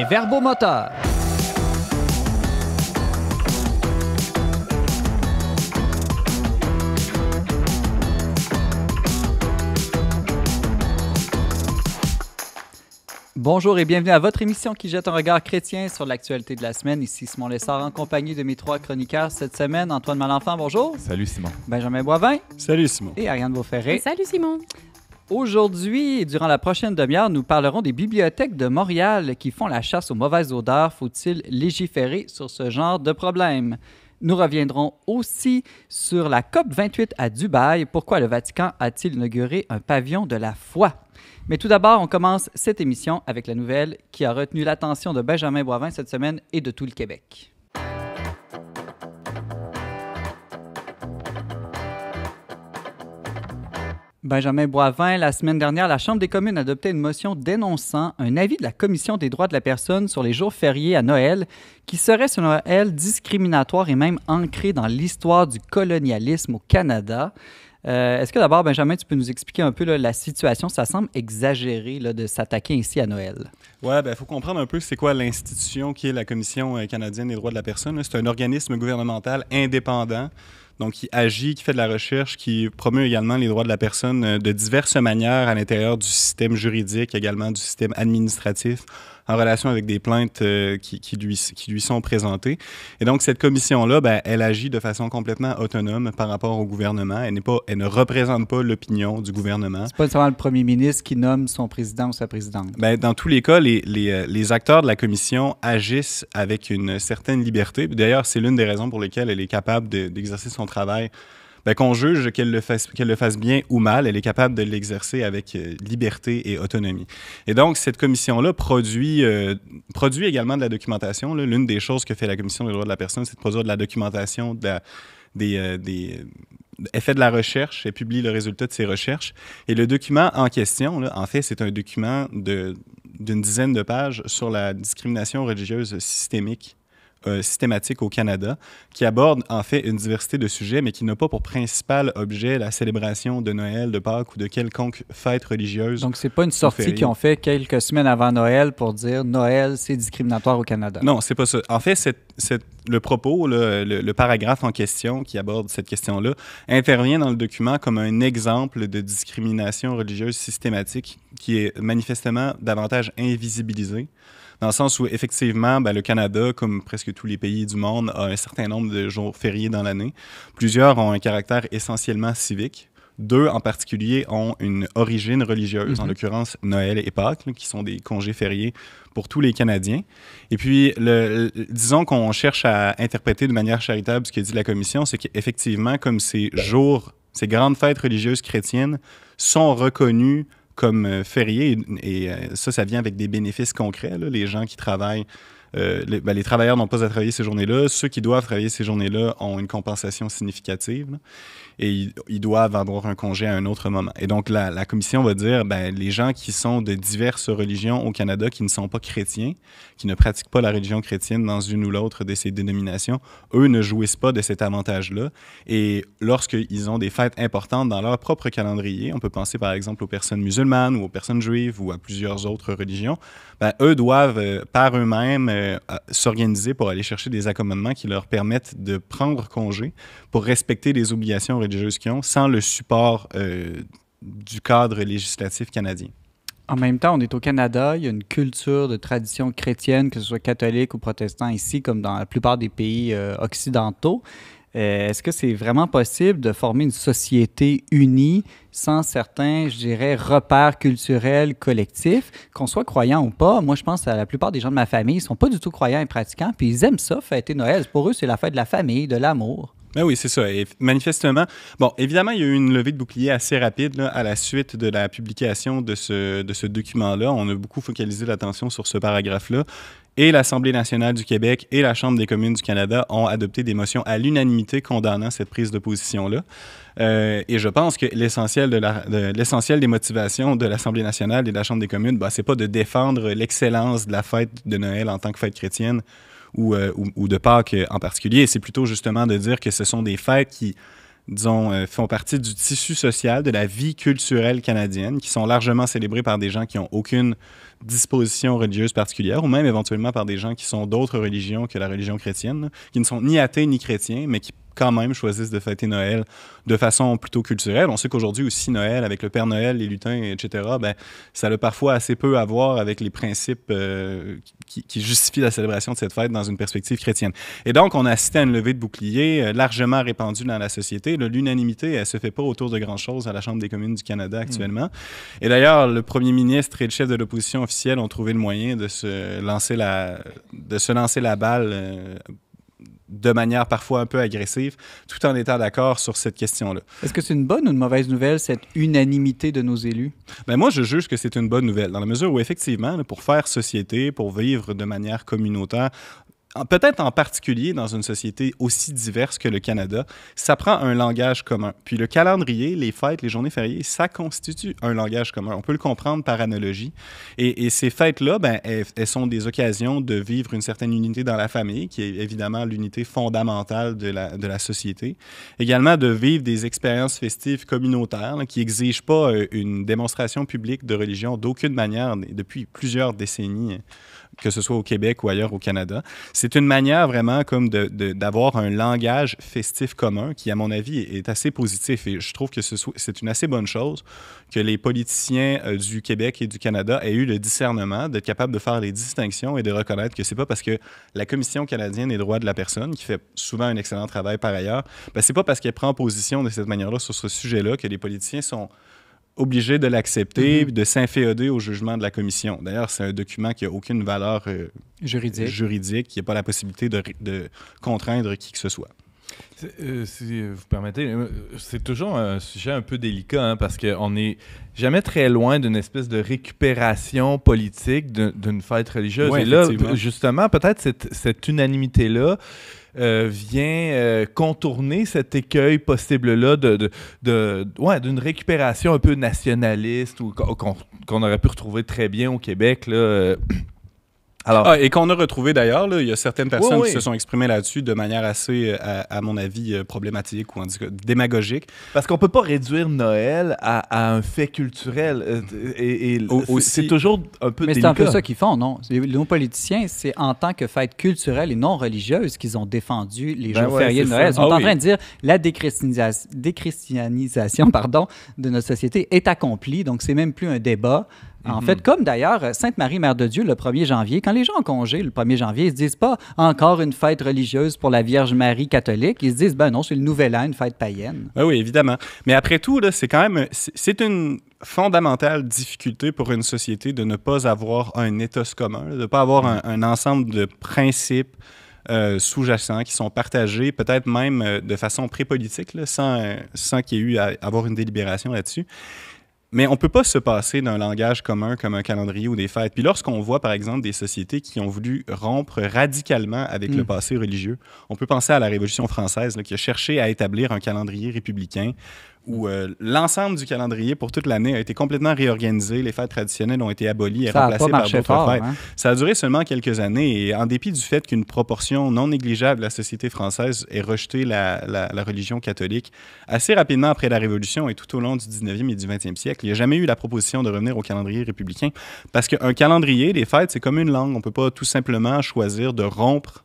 Les verbomoteurs. Bonjour et bienvenue à votre émission qui jette un regard chrétien sur l'actualité de la semaine. Ici Simon Lessard en compagnie de mes trois chroniqueurs cette semaine. Antoine Malenfant, bonjour. Salut Simon. Benjamin Boivin. Salut Simon. Et Ariane Beauferré. Salut Simon. Aujourd'hui, et durant la prochaine demi-heure, nous parlerons des bibliothèques de Montréal qui font la chasse aux mauvaises odeurs. Faut-il légiférer sur ce genre de problème? Nous reviendrons aussi sur la COP28 à Dubaï. Pourquoi le Vatican a-t-il inauguré un pavillon de la foi? Mais tout d'abord, on commence cette émission avec la nouvelle qui a retenu l'attention de Benjamin Boivin cette semaine et de tout le Québec. Benjamin Boivin, la semaine dernière, la Chambre des communes a adopté une motion dénonçant un avis de la Commission des droits de la personne sur les jours fériés à Noël qui serait, selon elle, discriminatoire et même ancré dans l'histoire du colonialisme au Canada. Est-ce que d'abord, Benjamin, tu peux nous expliquer un peu là, la situation? Ça semble exagéré là, de s'attaquer ici à Noël. Oui, il faut comprendre un peu c'est quoi l'institution qui est la Commission canadienne des droits de la personne. C'est un organisme gouvernemental indépendant, donc qui agit, qui fait de la recherche, qui promeut également les droits de la personne de diverses manières à l'intérieur du système juridique, également du système administratif, en relation avec des plaintes qui lui sont présentées. Et donc, cette commission-là, elle agit de façon complètement autonome par rapport au gouvernement. Elle ne représente pas l'opinion du gouvernement. C'est pas nécessairement le premier ministre qui nomme son président ou sa présidente. Dans tous les cas, les acteurs de la commission agissent avec une certaine liberté. D'ailleurs, c'est l'une des raisons pour lesquelles elle est capable d'exercer son travail. Qu'on juge qu'elle le fasse bien ou mal, elle est capable de l'exercer avec liberté et autonomie. Et donc, cette commission-là produit également de la documentation. Là. L'une des choses que fait la Commission des droits de la personne, c'est de produire de la documentation, elle fait de la recherche, elle publie le résultat de ses recherches. Et le document en question, là, en fait, c'est un document d'une dizaine de pages sur la discrimination religieuse systématique au Canada, qui aborde en fait une diversité de sujets, mais qui n'a pas pour principal objet la célébration de Noël, de Pâques ou de quelconque fête religieuse. Donc, c'est pas une sortie qu'ils ont fait quelques semaines avant Noël pour dire Noël, c'est discriminatoire au Canada. Non, c'est pas ça. En fait, le propos, le paragraphe en question qui aborde cette question-là, intervient dans le document comme un exemple de discrimination religieuse systématique qui est manifestement davantage invisibilisée. Dans le sens où, effectivement, le Canada, comme presque tous les pays du monde, a un certain nombre de jours fériés dans l'année. Plusieurs ont un caractère essentiellement civique. 2, en particulier, ont une origine religieuse, en l'occurrence Noël et Pâques, là, qui sont des congés fériés pour tous les Canadiens. Et puis, disons qu'on cherche à interpréter de manière charitable ce que dit la Commission, c'est qu'effectivement, comme ces grandes fêtes religieuses chrétiennes sont reconnues comme férié, et ça vient avec des bénéfices concrets. Là. Les gens qui travaillent, les travailleurs n'ont pas à travailler ces journées-là. Ceux qui doivent travailler ces journées-là ont une compensation significative, là, et ils doivent avoir un congé à un autre moment. Et donc, la Commission va dire, les gens qui sont de diverses religions au Canada, qui ne sont pas chrétiens, qui ne pratiquent pas la religion chrétienne dans une ou l'autre de ces dénominations, eux ne jouissent pas de cet avantage-là. Et lorsqu'ils ont des fêtes importantes dans leur propre calendrier, on peut penser par exemple aux personnes musulmanes ou aux personnes juives ou à plusieurs autres religions, eux doivent par eux-mêmes s'organiser pour aller chercher des accommodements qui leur permettent de prendre congé pour respecter les obligations religieuses qu'ils ont sans le support du cadre législatif canadien. En même temps, on est au Canada, il y a une culture de tradition chrétienne, que ce soit catholique ou protestant ici, comme dans la plupart des pays occidentaux. Est-ce que c'est vraiment possible de former une société unie sans certains, je dirais, repères culturels collectifs, qu'on soit croyant ou pas? Moi, je pense à la plupart des gens de ma famille, ils ne sont pas du tout croyants et pratiquants, puis ils aiment ça, fêter Noël. Pour eux, c'est la fête de la famille, de l'amour. Ben oui, c'est ça. Et manifestement, évidemment, il y a eu une levée de bouclier assez rapide là, à la suite de la publication de ce document-là. On a beaucoup focalisé l'attention sur ce paragraphe-là. Et l'Assemblée nationale du Québec et la Chambre des communes du Canada ont adopté des motions à l'unanimité condamnant cette prise de position-là. Et je pense que l'essentiel des motivations de l'Assemblée nationale et de la Chambre des communes, c'est pas de défendre l'excellence de la fête de Noël en tant que fête chrétienne ou de Pâques en particulier. C'est plutôt justement de dire que ce sont des fêtes qui, disons, font partie du tissu social, de la vie culturelle canadienne, qui sont largement célébrées par des gens qui n'ont aucune disposition religieuse particulière, ou même éventuellement par des gens qui sont d'autres religions que la religion chrétienne, là, qui ne sont ni athées ni chrétiens, mais qui quand même choisissent de fêter Noël de façon plutôt culturelle. On sait qu'aujourd'hui aussi, Noël, avec le Père Noël, les lutins, etc., ben, ça a parfois assez peu à voir avec les principes qui justifient la célébration de cette fête dans une perspective chrétienne. Et donc, on a assisté à une levée de boucliers largement répandue dans la société. L'unanimité, elle ne se fait pas autour de grand-chose à la Chambre des communes du Canada actuellement. Et d'ailleurs, le premier ministre et le chef de l'opposition officielle ont trouvé le moyen de se lancer la balle de manière parfois un peu agressive, tout en étant d'accord sur cette question-là. Est-ce que c'est une bonne ou une mauvaise nouvelle, cette unanimité de nos élus? Ben moi, je juge que c'est une bonne nouvelle, dans la mesure où, effectivement, là, pour faire société, pour vivre de manière communautaire, peut-être en particulier dans une société aussi diverse que le Canada, ça prend un langage commun. Puis le calendrier, les fêtes, les journées fériées, ça constitue un langage commun. On peut le comprendre par analogie. Et ces fêtes-là, ben, elles sont des occasions de vivre une certaine unité dans la famille, qui est évidemment l'unité fondamentale de la société. Également de vivre des expériences festives communautaires là, qui n'exigent pas une démonstration publique de religion d'aucune manière depuis plusieurs décennies, que ce soit au Québec ou ailleurs au Canada. C'est une manière vraiment comme d'avoir un langage festif commun qui, à mon avis, est assez positif. Et je trouve que c'est une assez bonne chose que les politiciens du Québec et du Canada aient eu le discernement d'être capables de faire les distinctions et de reconnaître que c'est pas parce que la Commission canadienne des droits de la personne, qui fait souvent un excellent travail par ailleurs, ben c'est pas parce qu'elle prend position de cette manière-là sur ce sujet-là que les politiciens sont obligé de l'accepter, de s'inféoder au jugement de la commission. D'ailleurs, c'est un document qui n'a aucune valeur juridique, qui n'a pas la possibilité de contraindre qui que ce soit. Si vous permettez, c'est toujours un sujet un peu délicat, hein, parce qu'on n'est jamais très loin d'une espèce de récupération politique d'une fête religieuse. Ouais, et là, justement, peut-être cette unanimité-là vient contourner cet écueil possible-là d'une récupération un peu nationaliste ou qu'on aurait pu retrouver très bien au Québec, là. Alors, et qu'on a retrouvé d'ailleurs, là, il y a certaines personnes qui se sont exprimées là-dessus de manière assez, à mon avis, problématique ou en tout cas démagogique. Parce qu'on ne peut pas réduire Noël à un fait culturel. C'est toujours un peu délicat. Mais c'est un peu ça qu'ils font, non? Nos politiciens, c'est en tant que fête culturelle et non religieuse qu'ils ont défendu les jours fériés de Noël. Ils sont en train de dire la déchristianisation de notre société est accomplie, donc c'est même plus un débat. En fait, comme d'ailleurs, Sainte-Marie, Mère de Dieu, le 1er janvier, quand les gens ont congé le 1er janvier, ils se disent pas encore une fête religieuse pour la Vierge Marie catholique. Ils se disent, ben non, c'est le Nouvel An, une fête païenne. Oui, évidemment. Mais après tout, là, c'est quand même, c'est une fondamentale difficulté pour une société de ne pas avoir un ethos commun, de ne pas avoir un ensemble de principes sous-jacents qui sont partagés, peut-être même de façon pré-politique, là, sans qu'il y ait eu à avoir une délibération là-dessus. Mais on ne peut pas se passer d'un langage commun comme un calendrier ou des fêtes. Puis lorsqu'on voit, par exemple, des sociétés qui ont voulu rompre radicalement avec le passé religieux, on peut penser à la Révolution française, là, qui a cherché à établir un calendrier républicain où l'ensemble du calendrier pour toute l'année a été complètement réorganisé. Les fêtes traditionnelles ont été abolies et remplacées par d'autres fêtes. Hein? Ça a duré seulement quelques années et en dépit du fait qu'une proportion non négligeable de la société française ait rejeté la religion catholique, assez rapidement après la Révolution et tout au long du 19e et du 20e siècle, il n'y a jamais eu la proposition de revenir au calendrier républicain parce qu'un calendrier, les fêtes, c'est comme une langue. On ne peut pas tout simplement choisir de rompre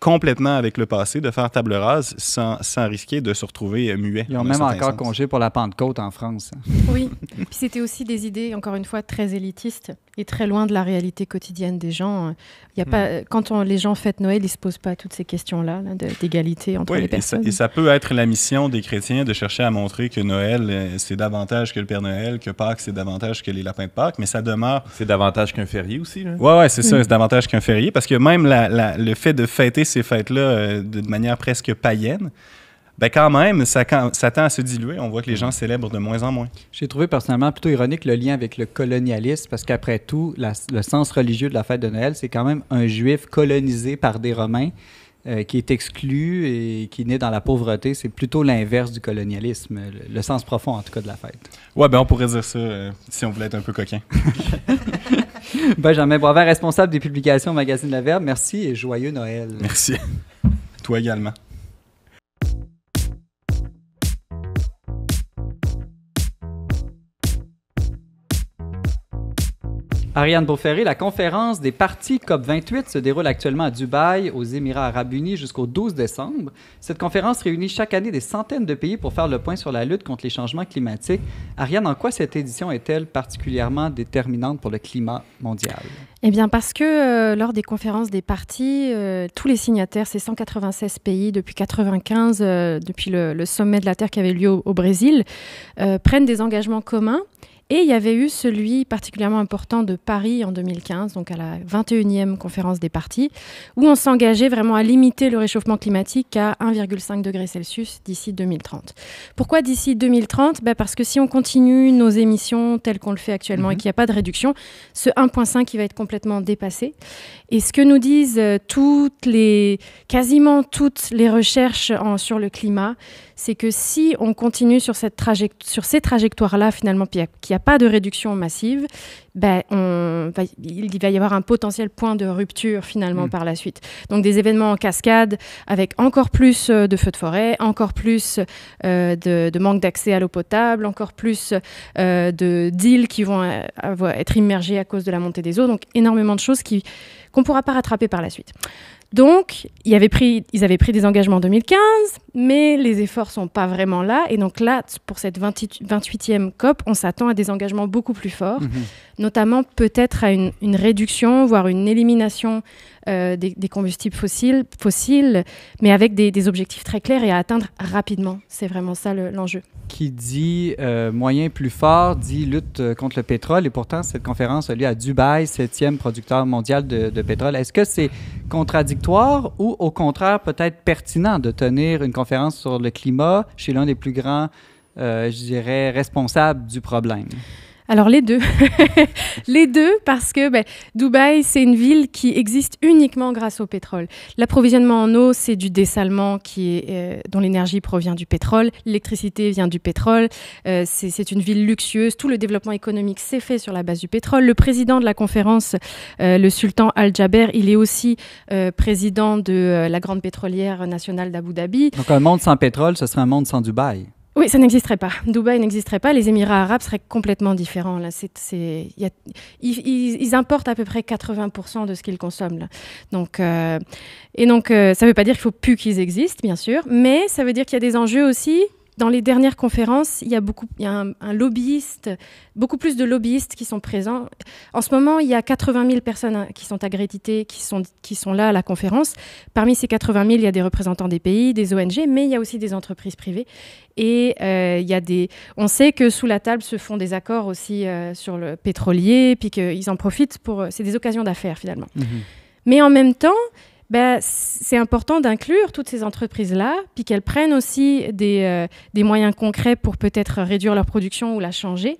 complètement avec le passé, de faire table rase sans risquer de se retrouver muet. Ils ont même encore congé pour la Pentecôte en France. Oui, puis c'était aussi des idées, encore une fois, très élitistes et très loin de la réalité quotidienne des gens. Il y a pas, quand les gens fêtent Noël, ils ne se posent pas toutes ces questions-là d'égalité entre les personnes. Et ça peut être la mission des chrétiens de chercher à montrer que Noël, c'est davantage que le Père Noël, que Pâques, c'est davantage que les lapins de Pâques, mais ça demeure... C'est davantage qu'un férié aussi, là? Oui, c'est ça, c'est davantage qu'un férié, parce que même le fait de fêter ces fêtes-là de manière presque païenne, ben quand même, ça tend à se diluer. On voit que les gens célèbrent de moins en moins. J'ai trouvé personnellement plutôt ironique le lien avec le colonialisme, parce qu'après tout, le sens religieux de la fête de Noël, c'est quand même un juif colonisé par des Romains qui est exclu et qui naît dans la pauvreté. C'est plutôt l'inverse du colonialisme, le sens profond en tout cas de la fête. Ouais, ben on pourrait dire ça si on voulait être un peu coquin. Benjamin Boisvert, responsable des publications au Magazine La Verbe. Merci et joyeux Noël. Merci. Toi également. Ariane Beauferré, la conférence des partis COP28 se déroule actuellement à Dubaï, aux Émirats arabes unis, jusqu'au 12 décembre. Cette conférence réunit chaque année des centaines de pays pour faire le point sur la lutte contre les changements climatiques. Ariane, en quoi cette édition est-elle particulièrement déterminante pour le climat mondial? Eh bien, parce que lors des conférences des partis, tous les signataires, ces 196 pays depuis 1995, depuis le sommet de la Terre qui avait lieu au Brésil, prennent des engagements communs. Et il y avait eu celui particulièrement important de Paris en 2015, donc à la 21e conférence des partis, où on s'engageait vraiment à limiter le réchauffement climatique à 1,5 degré Celsius d'ici 2030. Pourquoi d'ici 2030 ? Parce que si on continue nos émissions telles qu'on le fait actuellement et qu'il n'y a pas de réduction, ce 1,5 il va être complètement dépassé. Et ce que nous disent quasiment toutes les recherches sur le climat, c'est que si on continue sur ces trajectoires-là, finalement, puis qu'il n'y a pas de réduction massive, il va y avoir un potentiel point de rupture, finalement, par la suite. Donc, des événements en cascade avec encore plus de feux de forêt, encore plus de manque d'accès à l'eau potable, encore plus d'îles qui vont être immergées à cause de la montée des eaux. Donc, énormément de choses qu'on ne pourra pas rattraper par la suite. Donc, ils avaient pris des engagements en 2015, mais les efforts ne sont pas vraiment là. Et donc là, pour cette 28e COP, on s'attend à des engagements beaucoup plus forts, notamment peut-être à une réduction, voire une élimination des combustibles fossiles, mais avec des objectifs très clairs et à atteindre rapidement. C'est vraiment ça l'enjeu. Qui dit moyen plus fort, dit lutte contre le pétrole. Et pourtant, cette conférence a lieu à Dubaï, 7e producteur mondial de pétrole. Est-ce que c'est contradictoire ou au contraire peut-être pertinent de tenir une conférence sur le climat chez l'un des plus grands, je dirais, responsables du problème? Alors les deux. Les deux parce que Dubaï, c'est une ville qui existe uniquement grâce au pétrole. L'approvisionnement en eau, c'est du dessalement dont l'énergie provient du pétrole. L'électricité vient du pétrole. C'est une ville luxueuse. Tout le développement économique s'est fait sur la base du pétrole. Le président de la conférence, le sultan Al-Jaber, il est aussi président de la grande pétrolière nationale d'Abu Dhabi. Donc un monde sans pétrole, ce serait un monde sans Dubaï. Oui, ça n'existerait pas. Dubaï n'existerait pas. Les Émirats arabes seraient complètement différents. Là. Ils importent à peu près 80% de ce qu'ils consomment. Là. Donc, ça ne veut pas dire qu'il ne faut plus qu'ils existent, bien sûr, mais ça veut dire qu'il y a des enjeux aussi. Dans les dernières conférences, il y a un lobbyiste, beaucoup plus de lobbyistes qui sont présents. En ce moment, il y a 80 000 personnes qui sont accréditées, qui sont là à la conférence. Parmi ces 80 000, il y a des représentants des pays, des ONG, mais il y a aussi des entreprises privées. Et on sait que sous la table se font des accords aussi sur le pétrolier, puis qu'ils en profitent c'est des occasions d'affaires finalement. Mais en même temps, c'est important d'inclure toutes ces entreprises-là, puis qu'elles prennent aussi des moyens concrets pour peut-être réduire leur production ou la changer.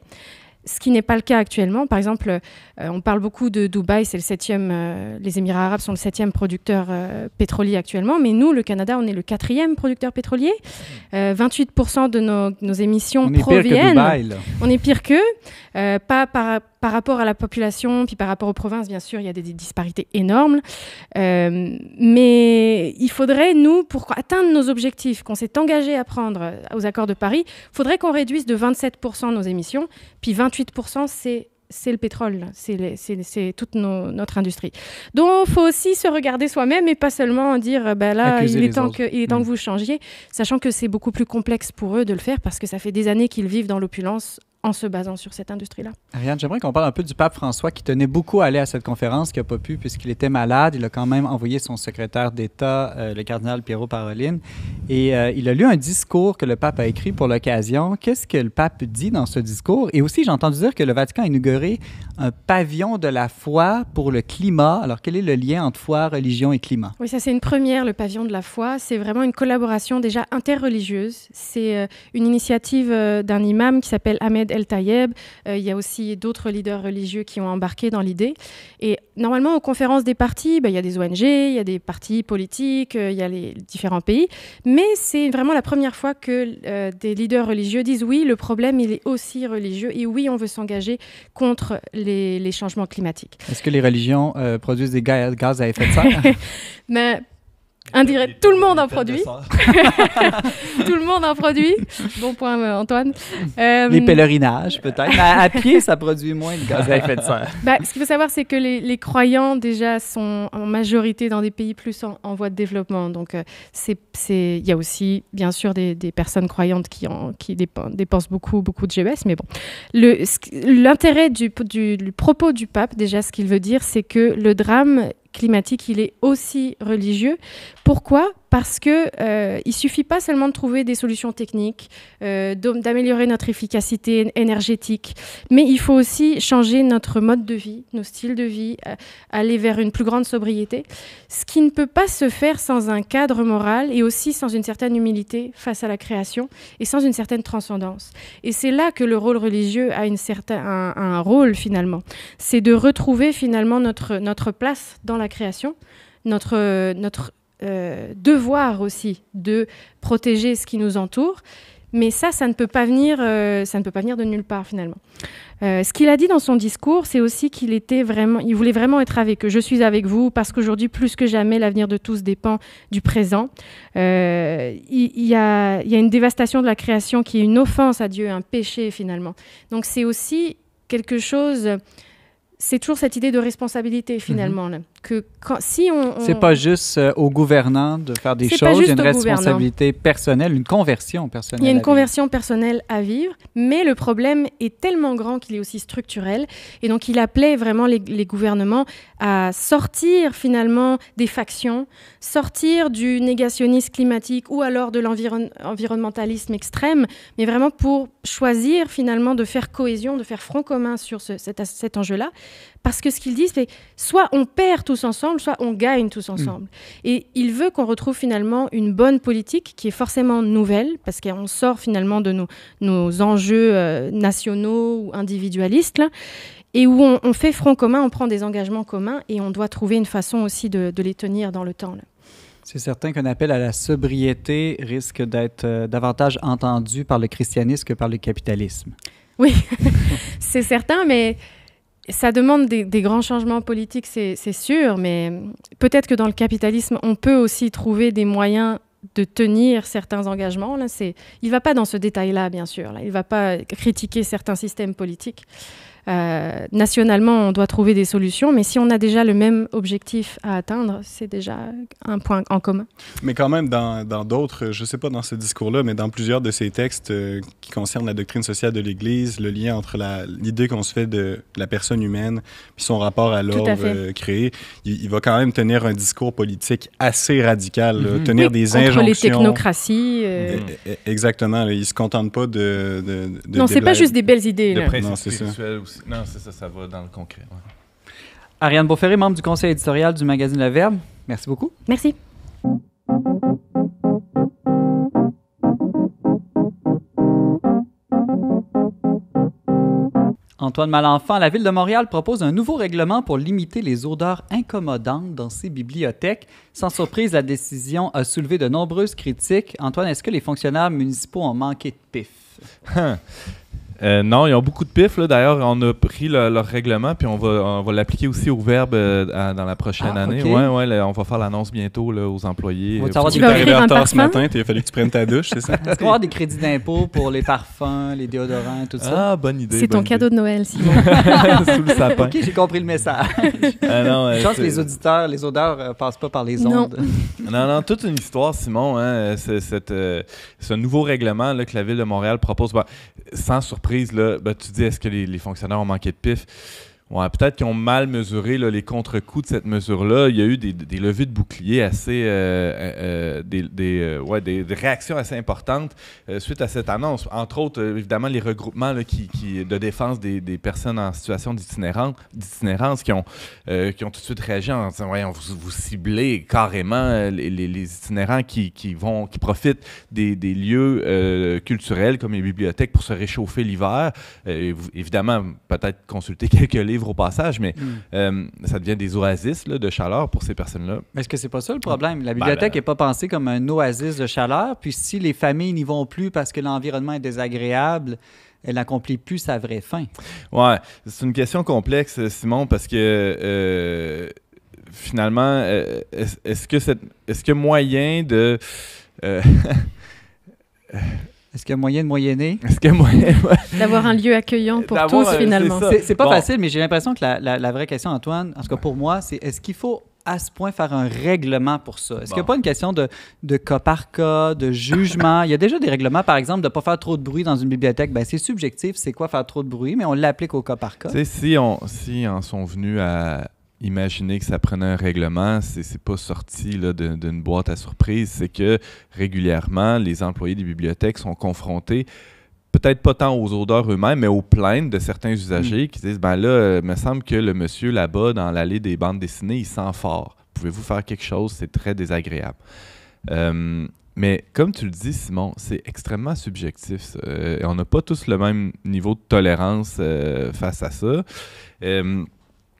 Ce qui n'est pas le cas actuellement. Par exemple, on parle beaucoup de Dubaï, c'est les Émirats arabes sont le 7e producteur pétrolier actuellement, mais nous, le Canada, on est le 4e producteur pétrolier. 28% de nos émissions proviennent... On est pire que Dubaï, là. On est pire qu'eux. Pas par rapport à la population, puis par rapport aux provinces, bien sûr, il y a des disparités énormes. Mais il faudrait, nous, pour atteindre nos objectifs qu'on s'est engagé à prendre aux accords de Paris, il faudrait qu'on réduise de 27% nos émissions, puis 28%, c'est le pétrole, c'est toute notre industrie. Donc, il faut aussi se regarder soi-même et pas seulement dire, il est temps que vous changiez, sachant que c'est beaucoup plus complexe pour eux de le faire parce que ça fait des années qu'ils vivent dans l'opulence en se basant sur cette industrie-là. Ariane, j'aimerais qu'on parle un peu du pape François qui tenait beaucoup à aller à cette conférence, qui n'a pas pu puisqu'il était malade. Il a quand même envoyé son secrétaire d'État, le cardinal Piero Parolin, et il a lu un discours que le pape a écrit pour l'occasion. Qu'est-ce que le pape dit dans ce discours? Et aussi, j'ai entendu dire que le Vatican a inauguré un pavillon de la foi pour le climat. Alors, quel est le lien entre foi, religion et climat? Oui, ça c'est une première, le pavillon de la foi. C'est vraiment une collaboration déjà interreligieuse. C'est une initiative d'un imam qui s'appelle Ahmed El Tayeb. Il y a aussi d'autres leaders religieux qui ont embarqué dans l'idée. Et normalement, aux conférences des partis, il y a des ONG, il y a des partis politiques, il y a les différents pays. Mais c'est vraiment la première fois que des leaders religieux disent oui, le problème, il est aussi religieux. Et oui, on veut s'engager contre les changements climatiques. Est-ce que les religions produisent des gaz à effet de serre? Mais Indirect, tout le monde en produit. Tout le monde en produit. Bon point, Antoine. Les pèlerinages, peut-être. Mais à pied, ça produit moins de gaz à effet de serre. Ce qu'il faut savoir, c'est que les croyants, déjà, sont en majorité dans des pays plus en voie de développement. Donc, il y a aussi, bien sûr, des personnes croyantes qui dépensent beaucoup de GES. Mais bon, l'intérêt du propos du pape, déjà, ce qu'il veut dire, c'est que le drame climatique, il est aussi religieux. Pourquoi ? Parce que il suffit pas seulement de trouver des solutions techniques, d'améliorer notre efficacité énergétique, mais il faut aussi changer notre mode de vie, nos styles de vie, aller vers une plus grande sobriété, ce qui ne peut pas se faire sans un cadre moral et aussi sans une certaine humilité face à la création et sans une certaine transcendance. Et c'est là que le rôle religieux a un rôle finalement. C'est de retrouver finalement notre place dans la création, notre devoir aussi de protéger ce qui nous entoure, mais ça ne peut pas venir de nulle part finalement. Ce qu'il a dit dans son discours, c'est aussi il voulait vraiment être avec eux. Je suis avec vous parce qu'aujourd'hui, plus que jamais, l'avenir de tous dépend du présent. Il y a une dévastation de la création qui est une offense à Dieu, un péché finalement. Donc c'est aussi quelque chose. C'est toujours cette idée de responsabilité finalement. Là, que c'est pas juste aux gouvernants de faire des choses, il y a une responsabilité personnelle, une conversion personnelle. Il y a une conversion personnelle à vivre, mais le problème est tellement grand qu'il est aussi structurel. Et donc il appelait vraiment les gouvernements à sortir finalement des factions, sortir du négationnisme climatique ou alors de l'environnementalisme extrême, mais vraiment pour choisir finalement de faire cohésion, de faire front commun sur cet enjeu-là. Parce que ce qu'ils disent, c'est soit on perd tous ensemble, soit on gagne tous ensemble. Et il veut qu'on retrouve finalement une bonne politique qui est forcément nouvelle, parce qu'on sort finalement de nos enjeux nationaux ou individualistes, là, et où on fait front commun, on prend des engagements communs, et on doit trouver une façon aussi de les tenir dans le temps. Là. C'est certain qu'un appel à la sobriété risque d'être davantage entendu par le christianisme que par le capitalisme. Oui, c'est certain, mais... Ça demande des grands changements politiques, c'est sûr, mais peut-être que dans le capitalisme, on peut aussi trouver des moyens de tenir certains engagements. Là, il ne va pas dans ce détail-là, bien sûr. Là. Il ne va pas critiquer certains systèmes politiques. Nationalement, on doit trouver des solutions, mais si on a déjà le même objectif à atteindre, c'est déjà un point en commun. Mais quand même, dans d'autres, je ne sais pas dans ce discours-là, mais dans plusieurs de ces textes qui concernent la doctrine sociale de l'Église, le lien entre l'idée qu'on se fait de la personne humaine puis son rapport à l'ordre créé, il va quand même tenir un discours politique assez radical, tenir des injonctions. Contre les technocraties. Exactement. Là, il ne se contente pas de non, ce n'est pas juste des belles idées. Là. Non, c'est ça. Aussi. Non, c'est ça va dans le concret. Ouais. Ariane Beauferré, membre du conseil éditorial du magazine Le Verbe. Merci beaucoup. Merci. Antoine Malenfant, la Ville de Montréal propose un nouveau règlement pour limiter les odeurs incommodantes dans ses bibliothèques. Sans surprise, la décision a soulevé de nombreuses critiques. Antoine, est-ce que les fonctionnaires municipaux ont manqué de pif? Non, ils ont beaucoup de pif. Là. D'ailleurs, on a pris leur règlement, puis on va l'appliquer aussi au Verbe dans la prochaine année. Okay. Ouais, on va faire l'annonce bientôt là, aux employés. Tu es arrivé en retard ce matin, il a fallu que tu prennes ta douche, c'est ça? Est-ce qu'on va avoir des crédits d'impôt pour les parfums, les déodorants, tout ça? Ah, bonne idée. C'est ton cadeau de Noël, Simon. Sous le sapin. OK, j'ai compris le message. Je pense que les auditeurs, les odeurs passent pas par les ondes. Non, toute une histoire, Simon. Hein, ce nouveau règlement là, que la Ville de Montréal propose, sans surprise, là, tu dis, est-ce que les fonctionnaires ont manqué de pif? Ouais, peut-être qu'ils ont mal mesuré là, les contre-coups de cette mesure-là. Il y a eu des levées de boucliers assez... des réactions assez importantes suite à cette annonce. Entre autres, évidemment, les regroupements là, de défense des personnes en situation d'itinérance qui ont tout de suite réagi en disant « Voyons, vous ciblez carrément les itinérants qui profitent des lieux culturels comme les bibliothèques pour se réchauffer l'hiver. » Évidemment, peut-être consulter quelques livres au passage, mais ça devient des oasis là, de chaleur pour ces personnes-là. Mais est-ce que c'est pas ça le problème? La bibliothèque n'est pas pensée comme un oasis de chaleur, puis si les familles n'y vont plus parce que l'environnement est désagréable, elle n'accomplit plus sa vraie fin. Ouais, c'est une question complexe, Simon, parce que finalement, est-ce qu'il y a moyen de... Est-ce qu'il y a moyen de moyenner? Est-ce qu'il y a moyen... D'avoir un lieu accueillant pour tous, finalement. C'est pas facile, mais j'ai l'impression que la vraie question, Antoine, en tout cas pour moi, c'est est-ce qu'il faut à ce point faire un règlement pour ça? Est-ce qu'il n'y a pas une question de cas par cas, de jugement? Il y a déjà des règlements, par exemple, de ne pas faire trop de bruit dans une bibliothèque. Ben, c'est subjectif, c'est quoi faire trop de bruit, mais on l'applique au cas par cas. Tu sais, si en sont venus à imaginer que ça prenait un règlement, c'est pas sorti là, d'une boîte à surprise. C'est que régulièrement, les employés des bibliothèques sont confrontés, peut-être pas tant aux odeurs eux-mêmes, mais aux plaintes de certains usagers qui disent « Ben là, il me semble que le monsieur là-bas, dans l'allée des bandes dessinées, il sent fort. Pouvez-vous faire quelque chose? C'est très désagréable. » Mais comme tu le dis, Simon, c'est extrêmement subjectif. Ça. On n'a pas tous le même niveau de tolérance face à ça.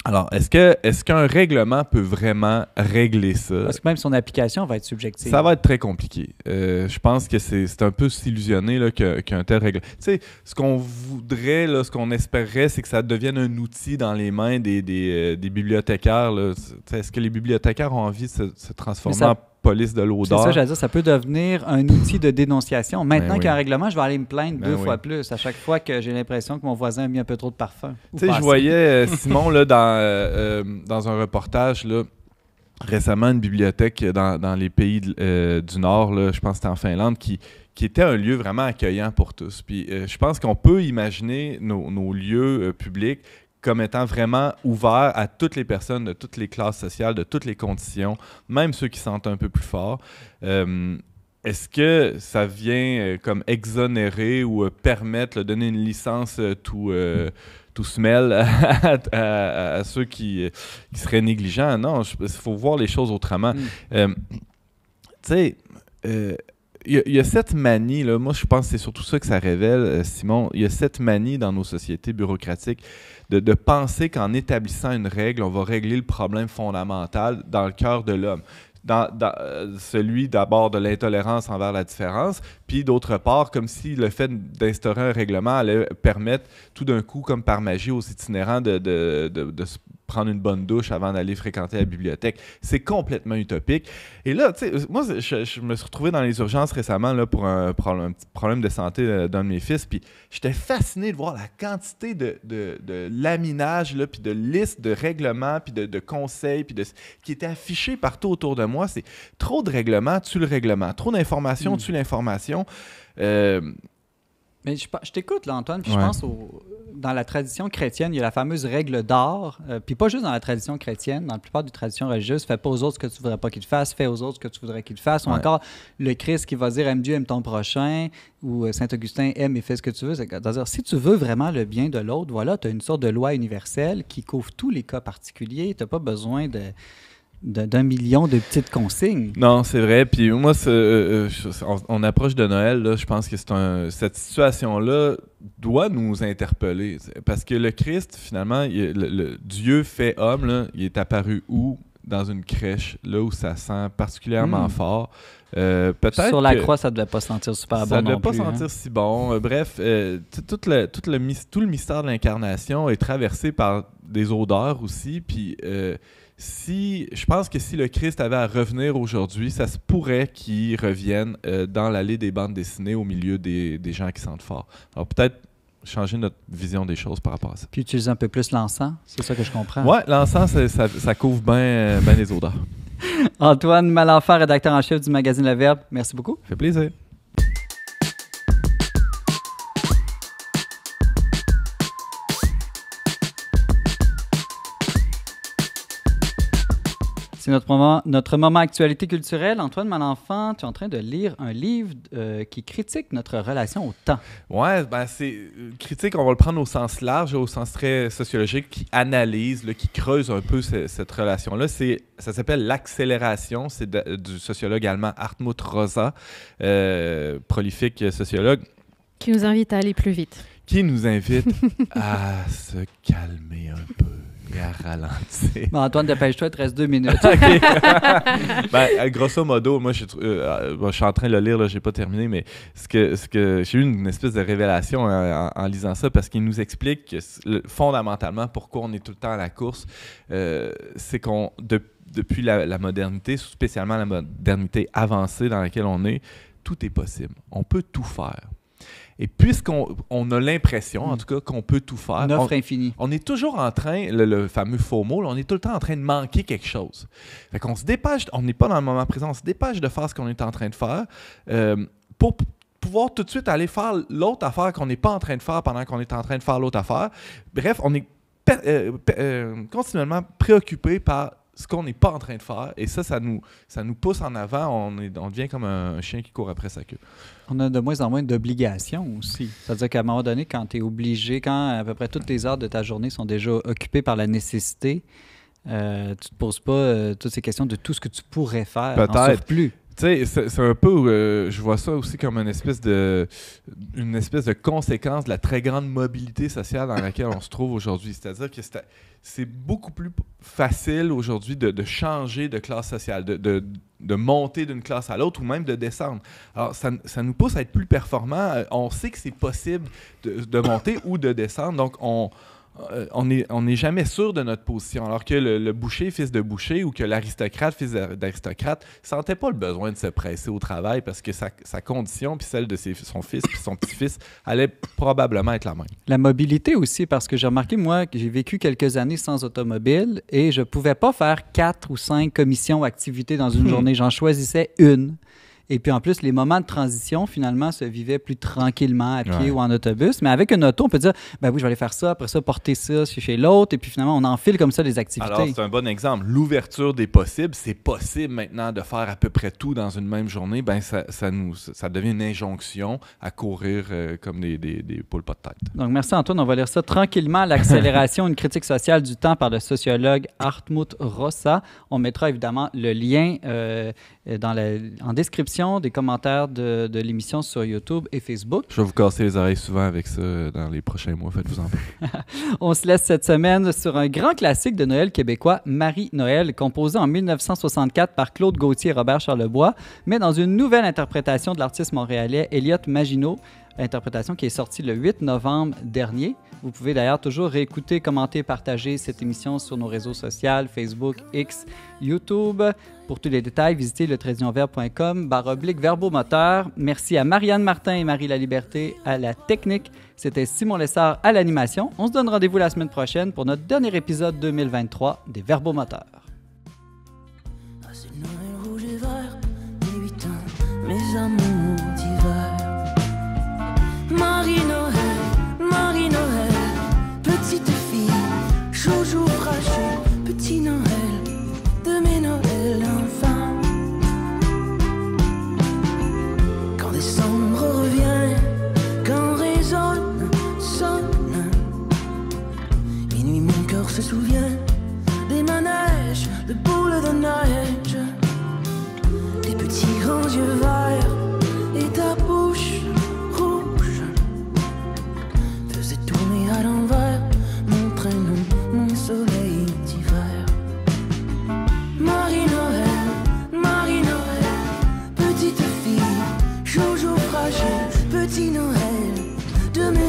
Alors, est-ce qu'un règlement peut vraiment régler ça? Parce que même son application va être subjective. Ça va être très compliqué. Je pense que c'est un peu s'illusionner là, qu'un tel règlement... Tu sais, ce qu'on voudrait, là, ce qu'on espérerait, c'est que ça devienne un outil dans les mains des bibliothécaires. Là. Est-ce que les bibliothécaires ont envie de se transformer en police de l'odeur? C'est ça, j'allais dire, ça peut devenir un outil de dénonciation. Maintenant qu'il y a un règlement, je vais aller me plaindre deux fois plus à chaque fois que j'ai l'impression que mon voisin a mis un peu trop de parfum. Tu sais, je voyais Simon là, dans un reportage là, récemment, une bibliothèque dans les pays du Nord, là, je pense que c'était en Finlande, qui était un lieu vraiment accueillant pour tous. Puis je pense qu'on peut imaginer nos lieux publics comme étant vraiment ouverts à toutes les personnes de toutes les classes sociales, de toutes les conditions, même ceux qui sentent un peu plus fort. Est-ce que ça vient comme exonérer ou permettre, donner une licence tout smell à ceux qui seraient négligents? Non, il faut voir les choses autrement. Tu sais, il y a cette manie, là, moi je pense que c'est surtout ça que ça révèle, Simon, il y a cette manie dans nos sociétés bureaucratiques de penser qu'en établissant une règle, on va régler le problème fondamental dans le cœur de l'homme. Dans celui d'abord de l'intolérance envers la différence, puis d'autre part, comme si le fait d'instaurer un règlement allait permettre tout d'un coup, comme par magie, aux itinérants de se prendre une bonne douche avant d'aller fréquenter la bibliothèque. C'est complètement utopique. Et là, tu sais, moi, je me suis retrouvé dans les urgences récemment là, pour un petit problème de santé d'un de mes fils, puis j'étais fasciné de voir la quantité de laminage, là, puis de listes de règlements, puis de conseils, puis qui étaient affichés partout autour de moi. C'est trop de règlements, tue le règlement. Trop d'informations, tue l'information. Mais je t'écoute, là, Antoine, puis je pense dans la tradition chrétienne, il y a la fameuse règle d'or, puis pas juste dans la tradition chrétienne, dans la plupart des traditions religieuses, fais pas aux autres ce que tu voudrais pas qu'ils te fassent, fais aux autres ce que tu voudrais qu'ils te fassent, ou encore le Christ qui va dire « aime Dieu, aime ton prochain », ou Saint-Augustin « aime et fais ce que tu veux ». C'est-à-dire, si tu veux vraiment le bien de l'autre, voilà, tu as une sorte de loi universelle qui couvre tous les cas particuliers, tu n'as pas besoin d'un million de petites consignes. Non, c'est vrai. Puis moi, on approche de Noël. Là, je pense que cette situation-là doit nous interpeller. Parce que le Christ, finalement, le Dieu fait homme, là, il est apparu où? Dans une crèche, là où ça sent particulièrement fort. Peut-être sur la croix, ça ne devait pas sentir super bon. Ça ne devait pas plus, sentir si bon. Bref, tout le mystère de l'incarnation est traversé par des odeurs aussi. Puis je pense que si le Christ avait à revenir aujourd'hui, ça se pourrait qu'il revienne dans l'allée des bandes dessinées au milieu des gens qui sentent fort. Alors peut-être changer notre vision des choses par rapport à ça. Puis utiliser un peu plus l'encens, c'est ça que je comprends. Oui, l'encens, ça couvre bien les odeurs. Antoine Malenfant, rédacteur en chef du magazine Le Verbe, merci beaucoup. Ça fait plaisir. C'est notre moment actualité culturelle. Antoine Malenfant, tu es en train de lire un livre qui critique notre relation au temps. Oui, c'est critique, on va le prendre au sens large, au sens très sociologique, qui analyse, qui creuse un peu cette relation-là. Ça s'appelle l'accélération. C'est du sociologue allemand Hartmut Rosa, prolifique sociologue. Qui nous invite à aller plus vite. Qui nous invite à se calmer un peu. Et à ralentir. Bon, Antoine, dépêche-toi, il te reste 2 minutes. Grosso modo, moi, je suis en train de le lire, je n'ai pas terminé, mais ce que j'ai eu une espèce de révélation en lisant ça, parce qu'il nous explique fondamentalement pourquoi on est tout le temps à la course. C'est depuis la modernité, spécialement la modernité avancée dans laquelle on est, tout est possible. On peut tout faire. Et puisqu'on a l'impression, en tout cas, qu'on peut tout faire, Une offre infinie. on est toujours en train, le fameux FOMO, là, on est tout le temps en train de manquer quelque chose. Fait qu'on se dépêche, on n'est pas dans le moment présent, on se dépêche de faire ce qu'on est en train de faire pour pouvoir tout de suite aller faire l'autre affaire qu'on n'est pas en train de faire pendant qu'on est en train de faire l'autre affaire. Bref, on est continuellement préoccupé par ce qu'on n'est pas en train de faire, et ça nous pousse en avant, on devient comme un chien qui court après sa queue. On a de moins en moins d'obligations aussi. C'est-à-dire qu'à un moment donné, quand tu es obligé, quand à peu près toutes les heures de ta journée sont déjà occupées par la nécessité, tu ne te poses pas toutes ces questions de tout ce que tu pourrais faire. Peut-être. On souffre plus. Tu sais, c'est un peu, je vois ça aussi comme une espèce de conséquence de la très grande mobilité sociale dans laquelle on se trouve aujourd'hui. C'est-à-dire que c'est beaucoup plus facile aujourd'hui de changer de classe sociale, de monter d'une classe à l'autre ou même de descendre. Alors, ça nous pousse à être plus performants. On sait que c'est possible de monter ou de descendre, donc on n'est jamais sûr de notre position, alors que le boucher, fils de boucher, ou que l'aristocrate, fils d'aristocrate, sentait pas le besoin de se presser au travail parce que sa condition, puis celle de son fils, puis son petit-fils, allait probablement être la même. La mobilité aussi, parce que j'ai remarqué, moi, que j'ai vécu quelques années sans automobile et je pouvais pas faire 4 ou 5 commissions ou activités dans une journée. J'en choisissais une. Et puis en plus, les moments de transition, finalement, se vivaient plus tranquillement à pied ou en autobus. Mais avec une auto, on peut dire, ben oui, je vais aller faire ça, après ça, porter ça chez l'autre. Et puis finalement, on enfile comme ça les activités. Alors, c'est un bon exemple. L'ouverture des possibles, c'est possible maintenant de faire à peu près tout dans une même journée. Ben ça devient une injonction à courir comme des poules pas de tête. Donc, merci Antoine. On va lire ça tranquillement. L'accélération, une critique sociale du temps par le sociologue Hartmut Rosa. On mettra évidemment le lien en description des commentaires de l'émission sur YouTube et Facebook. Je vais vous casser les oreilles souvent avec ça dans les prochains mois. Faites-vous en pas. On se laisse cette semaine sur un grand classique de Noël québécois, Marie-Noël, composé en 1964 par Claude Gauthier et Robert Charlebois, mais dans une nouvelle interprétation de l'artiste montréalais Elliot Maginot, interprétation qui est sortie le 8 novembre dernier. Vous pouvez d'ailleurs toujours réécouter, commenter, partager cette émission sur nos réseaux sociaux, Facebook, X, YouTube. Pour tous les détails, visitez letradionvert.com/verbomoteur. Merci à Marianne Martin et Marie Laliberté à la technique. C'était Simon Lessard à l'animation. On se donne rendez-vous la semaine prochaine pour notre dernier épisode 2023 des Verbomoteurs. C'est Noël rouge et vert, mes 8 ans, mes amours d'hiver. Marie-Noël, petite fille, joujou fragile, petit Noël, de mes Noëls enfants. Quand décembre revient, quand résonne, sonne, minuit mon cœur se souvient des manèges, de boules de neige, des petits grands yeux verts et ta bouche rouge faisait tourner à l'envers mon prénom, mon soleil d'hiver. Marie-Noël, petite fille, joujou fragile, petit Noël de mes